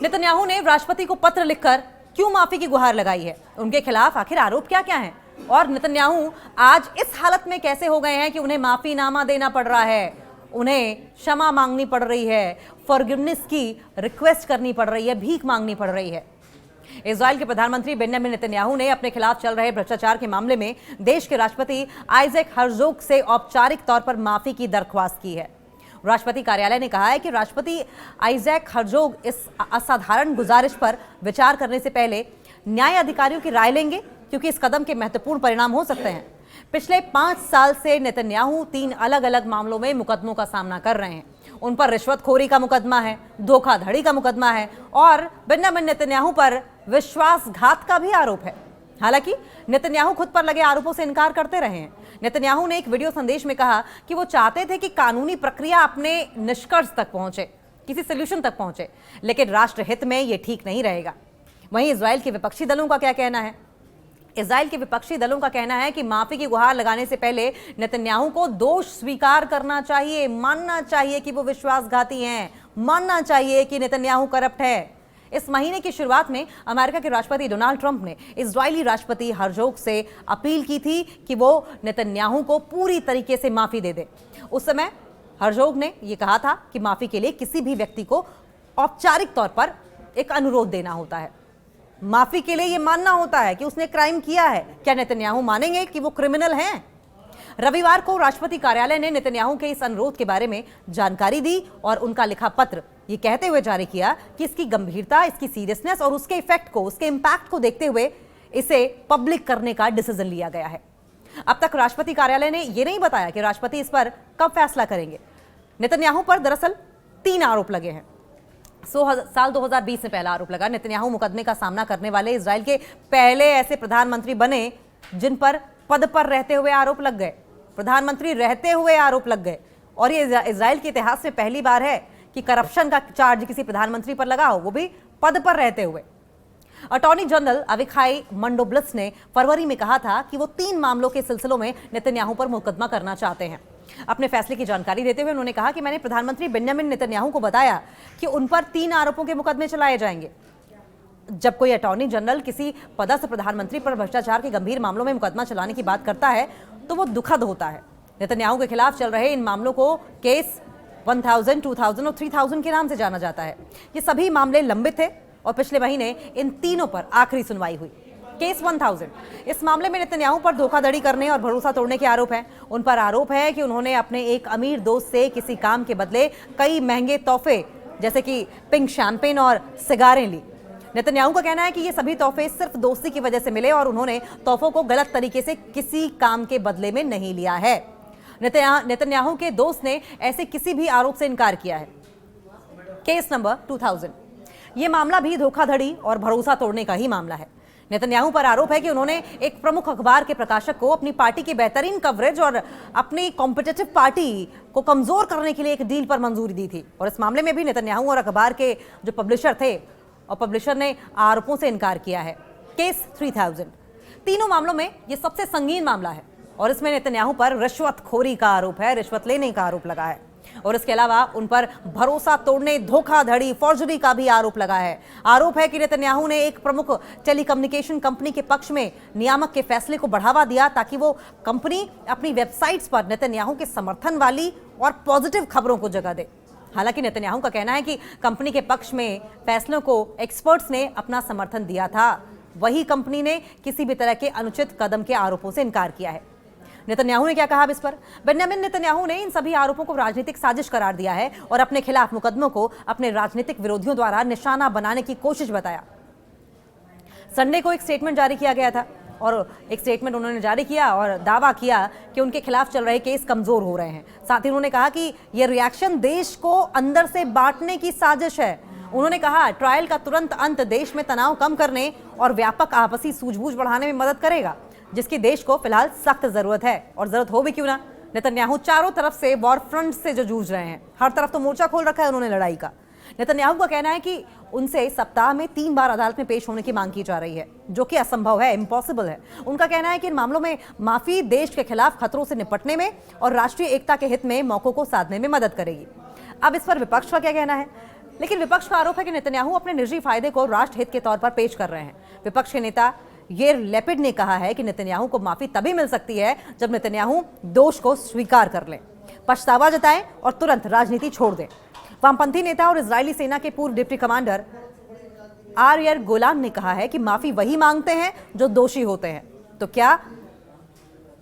Netanyahu ने राष्ट्रपति को पत्र लिखकर क्यों माफी की गुहार लगाई है? उनके खिलाफ आखिर आरोप क्या क्या हैं? और नेतन्याहू आज इस हालत में कैसे हो गए हैं कि उन्हें माफीनामा देना पड़ रहा है, उन्हें क्षमा मांगनी पड़ रही है, फॉरगिवनेस की रिक्वेस्ट करनी पड़ रही है, भीख मांगनी पड़ रही है। इजराइल के प्रधानमंत्री बेंजामिन नेतन्याहू ने अपने खिलाफ चल रहे भ्रष्टाचार के मामले में देश के राष्ट्रपति आइजैक हर्जोग से औपचारिक तौर पर माफी की दरख्वास्त की है। राष्ट्रपति कार्यालय ने कहा है कि राष्ट्रपति आइजैक हर्जोग इस असाधारण गुजारिश पर विचार करने से पहले न्याय अधिकारियों की राय लेंगे, क्योंकि इस कदम के महत्वपूर्ण परिणाम हो सकते हैं। पिछले 5 साल से नेतन्याहू 3 अलग अलग मामलों में मुकदमों का सामना कर रहे हैं। उन पर रिश्वतखोरी का मुकदमा है, धोखाधड़ी का मुकदमा है और बेंजामिन नेतन्याहू पर विश्वासघात का भी आरोप है। हालांकि नेतन्याहू खुद पर लगे आरोपों से इनकार करते रहे हैं। नेतन्याहू ने एक वीडियो संदेश में कहा कि वो चाहते थे कि कानूनी प्रक्रिया अपने निष्कर्ष तक पहुंचे, किसी सोल्यूशन तक पहुंचे, लेकिन राष्ट्र हित में ये ठीक नहीं रहेगा। वहीं इजराइल के विपक्षी दलों का क्या कहना है? इजराइल के विपक्षी दलों का कहना है कि माफी की गुहार लगाने से पहले नेतन्याहू को दोष स्वीकार करना चाहिए, मानना चाहिए कि वो विश्वासघाती हैं, मानना चाहिए कि नेतन्याहू करप्ट है। इस महीने की शुरुआत में अमेरिका के राष्ट्रपति डोनाल्ड ट्रंप ने इजरायली राष्ट्रपति हर्जोग से अपील की थी कि वो नेतन्याहू को पूरी तरीके से माफी दे दे। उस समय हर्जोग ने यह कहा था कि माफी के लिए किसी भी व्यक्ति को औपचारिक तौर पर एक अनुरोध देना होता है, माफी के लिए यह मानना होता है कि उसने क्राइम किया है। क्या नेतन्याहू मानेंगे कि वो क्रिमिनल हैं? रविवार को राष्ट्रपति कार्यालय ने नेतन्याहू के इस अनुरोध के बारे में जानकारी दी और उनका लिखा पत्र ये कहते हुए जारी किया कि इसकी गंभीरता, इसकी सीरियसनेस और उसके इफेक्ट को, उसके इंपैक्ट को देखते हुए इसे पब्लिक करने का डिसीजन लिया गया है। अब तक राष्ट्रपति कार्यालय ने यह नहीं बताया कि राष्ट्रपति इस पर कब फैसला करेंगे। नेतन्याहू पर दरअसल 3 आरोप लगे हैं। साल 2020 में पहला आरोप लगा। नेतन्याहू मुकदमे का सामना करने वाले इजराइल के पहले ऐसे प्रधानमंत्री बने जिन पर पद पर रहते हुए आरोप लग गए, प्रधानमंत्री रहते हुए आरोप लग गए। और ये इजराइल के इतिहास में पहली बार है कि करप्शन का चार्ज किसी प्रधानमंत्री पर लगा हो, वो भी पद पर रहते हुए। अटॉर्नी जनरल अविखाई मंडोब्लस ने फरवरी में कहा था कि वो 3 मामलों के सिलसिलों में नेतन्याहू पर मुकदमा करना चाहते हैं। अपने फैसले की जानकारी देते हुए उन्होंने कहा कि मैंने प्रधानमंत्री बेंजामिन नेतन्याहू को बताया कि उन पर 3 आरोपों के मुकदमे चलाए जाएंगे। जब कोई अटॉर्नी जनरल किसी पदस्थ प्रधानमंत्री पर भ्रष्टाचार के गंभीर मामलों में मुकदमा चलाने की बात करता है तो वो दुखद होता है। नेतन्याहू के खिलाफ चल रहे इन मामलों को केस 1000, 2000 और 3000 के नाम से जाना जाता है। ये सभी मामले लंबित थे और पिछले महीने इन तीनों पर आखिरी सुनवाई हुई। केस 1000, इस मामले में नेतन्याहू पर धोखाधड़ी करने और भरोसा तोड़ने के आरोप हैं। उन पर आरोप है कि उन्होंने अपने एक अमीर दोस्त से किसी काम के बदले कई महंगे तोहफे जैसे कि पिंक शैंपेन और सिगारें ली। नेतन्याहू का कहना है कि ये सभी तोहफे सिर्फ दोस्ती की वजह से मिले और उन्होंने तोहफों को गलत तरीके से किसी काम के बदले में नहीं लिया है। नेतन्याहू के दोस्त ने ऐसे किसी भी आरोप से इनकार किया है। केस नंबर 2000, यह मामला भी धोखाधड़ी और भरोसा तोड़ने का ही मामला है। नेतन्याहू पर आरोप है कि उन्होंने एक प्रमुख अखबार के प्रकाशक को अपनी पार्टी की बेहतरीन कवरेज और अपनी कॉम्पिटिटिव पार्टी को कमजोर करने के लिए एक डील पर मंजूरी दी थी। और इस मामले में भी नेतन्याहू और अखबार के जो पब्लिशर थे और पब्लिशर ने आरोपों से इनकार किया है। केस 3000, तीनों मामलों में यह सबसे संगीन मामला है और इसमें नेतन्याहू पर रिश्वतखोरी का आरोप है, रिश्वत लेने का आरोप लगा है और इसके अलावा उन पर भरोसा तोड़ने, धोखाधड़ी, फॉर्जरी का भी आरोप लगा है। आरोप है कि नेतन्याहू ने एक प्रमुख टेलीकम्युनिकेशन कंपनी के पक्ष में नियामक के फैसले को बढ़ावा दिया ताकि वो कंपनी अपनी वेबसाइट्स पर नेतन्याहू के समर्थन वाली और पॉजिटिव खबरों को जगह दे। हालांकि नेतन्याहू का कहना है कि कंपनी के पक्ष में फैसलों को एक्सपर्ट्स ने अपना समर्थन दिया था, वही कंपनी ने किसी भी तरह के अनुचित कदम के आरोपों से इनकार किया है। नेतन्याहू ने क्या कहा अब इस पर? बेंजामिन नेतन्याहू ने इन सभी आरोपों को राजनीतिक साजिश करार दिया है और अपने खिलाफ मुकदमों को अपने राजनीतिक विरोधियों द्वारा निशाना बनाने की कोशिश बताया। संडे को एक स्टेटमेंट जारी किया गया था और एक स्टेटमेंट उन्होंने जारी किया और दावा किया कि उनके खिलाफ चल रहे केस कमजोर हो रहे हैं। साथ ही उन्होंने कहा कि यह रिएक्शन देश को अंदर से बांटने की साजिश है। उन्होंने कहा ट्रायल का तुरंत अंत देश में तनाव कम करने और व्यापक आपसी सूझबूझ बढ़ाने में मदद करेगा, जिसकी देश को फिलहाल सख्त जरूरत है। और जरूरत हो भी क्यों ना, नेतन्याहू चारों तरफ से वॉर फ्रंट से जो जूझ रहे हैं, हर तरफ तो मोर्चा खोल रखा है उन्होंने लड़ाई का। नेतन्याहू का कहना है कि उनसे सप्ताह में 3 बार अदालत में पेश होने की मांग की जा रही है, जो कि असंभव है, इम्पॉसिबल है। उनका कहना है कि इन मामलों में माफी देश के खिलाफ खतरों से निपटने में और राष्ट्रीय एकता के हित में मौकों को साधने में मदद करेगी। अब इस पर विपक्ष का क्या कहना है? लेकिन विपक्ष का आरोप है कि नेतन्याहू अपने निजी फायदे को राष्ट्र हित के तौर पर पेश कर रहे हैं। विपक्ष के नेता येर लेपिड ने कहा है कि नेतन्याहू को माफी तभी मिल सकती है जब नेतन्याहू दोष को स्वीकार कर लें, पछतावा जताएं और तुरंत राजनीति छोड़ दें। वामपंथी नेता और इजरायली सेना के पूर्व डिप्टी कमांडर यार गोलान ने कहा है कि माफी वही मांगते हैं जो दोषी होते हैं। तो क्या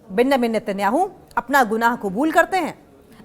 बिन्यामिन नेतन्याहू अपना गुनाह कबूल करते हैं?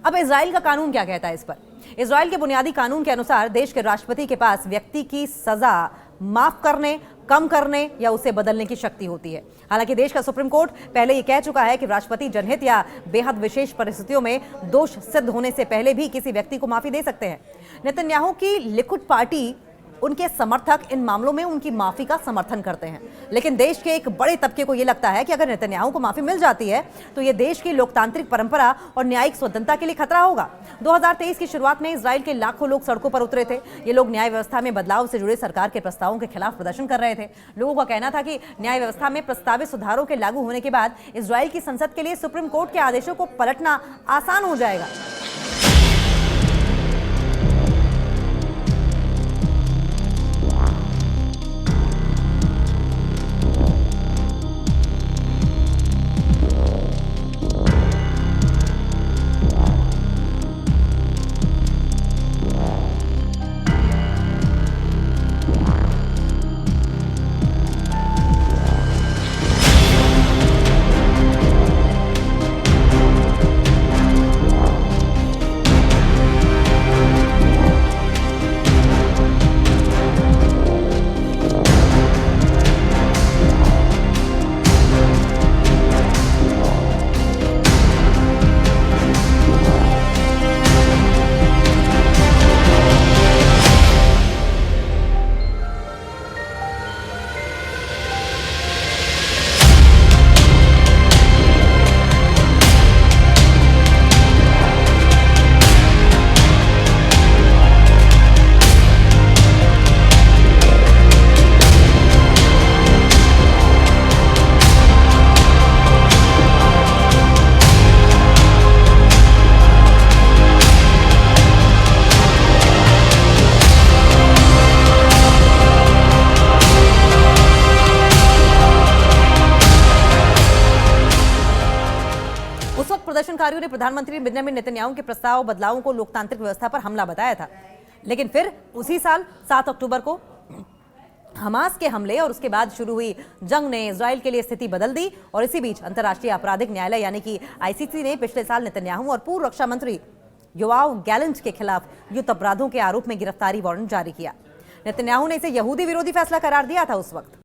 अब इजराइल का कानून क्या कहता है इस पर? इजराइल के बुनियादी कानून के अनुसार देश के राष्ट्रपति के पास व्यक्ति की सजा माफ करने, कम करने या उसे बदलने की शक्ति होती है। हालांकि देश का सुप्रीम कोर्ट पहले ये कह चुका है कि राष्ट्रपति जनहित या बेहद विशेष परिस्थितियों में दोष सिद्ध होने से पहले भी किसी व्यक्ति को माफी दे सकते हैं। नेतन्याहू की लिकुड पार्टी, उनके समर्थक इन मामलों में उनकी माफी का समर्थन करते हैं, लेकिन देश के एक बड़े तबके को यह लगता है कि अगर नेतन्याहू को माफी मिल जाती है तो यह देश की लोकतांत्रिक परंपरा और न्यायिक स्वतंत्रता के लिए खतरा होगा। 2023 की शुरुआत में इजराइल के लाखों लोग सड़कों पर उतरे थे। ये लोग न्याय व्यवस्था में बदलाव से जुड़े सरकार के प्रस्तावों के खिलाफ प्रदर्शन कर रहे थे। लोगों का कहना था कि न्याय व्यवस्था में प्रस्तावित सुधारों के लागू होने के बाद इजराइल की संसद के लिए सुप्रीम कोर्ट के आदेशों को पलटना आसान हो जाएगा। प्रदर्शनकारियों ने प्रधानमंत्री बेंजामिन नेतन्याहू के प्रस्ताव बदलावों को लोकतांत्रिक व्यवस्था पर हमला बताया था, लेकिन फिर उसी साल 7 अक्टूबर को हमास के हमले और उसके बाद शुरू हुई जंग ने इजराइल के लिए स्थिति बदल दी। और इसी बीच अंतर्राष्ट्रीय आपराधिक न्यायालय यानी कि आईसीसी ने पिछले साल नेतन्याहू और पूर्व रक्षा मंत्री योआव गैलेंट के खिलाफ युद्ध अपराधों के आरोप में गिरफ्तारी वारंट जारी किया। नेतन्याहू ने इसे यहूदी विरोधी फैसला करार दिया था उस वक्त।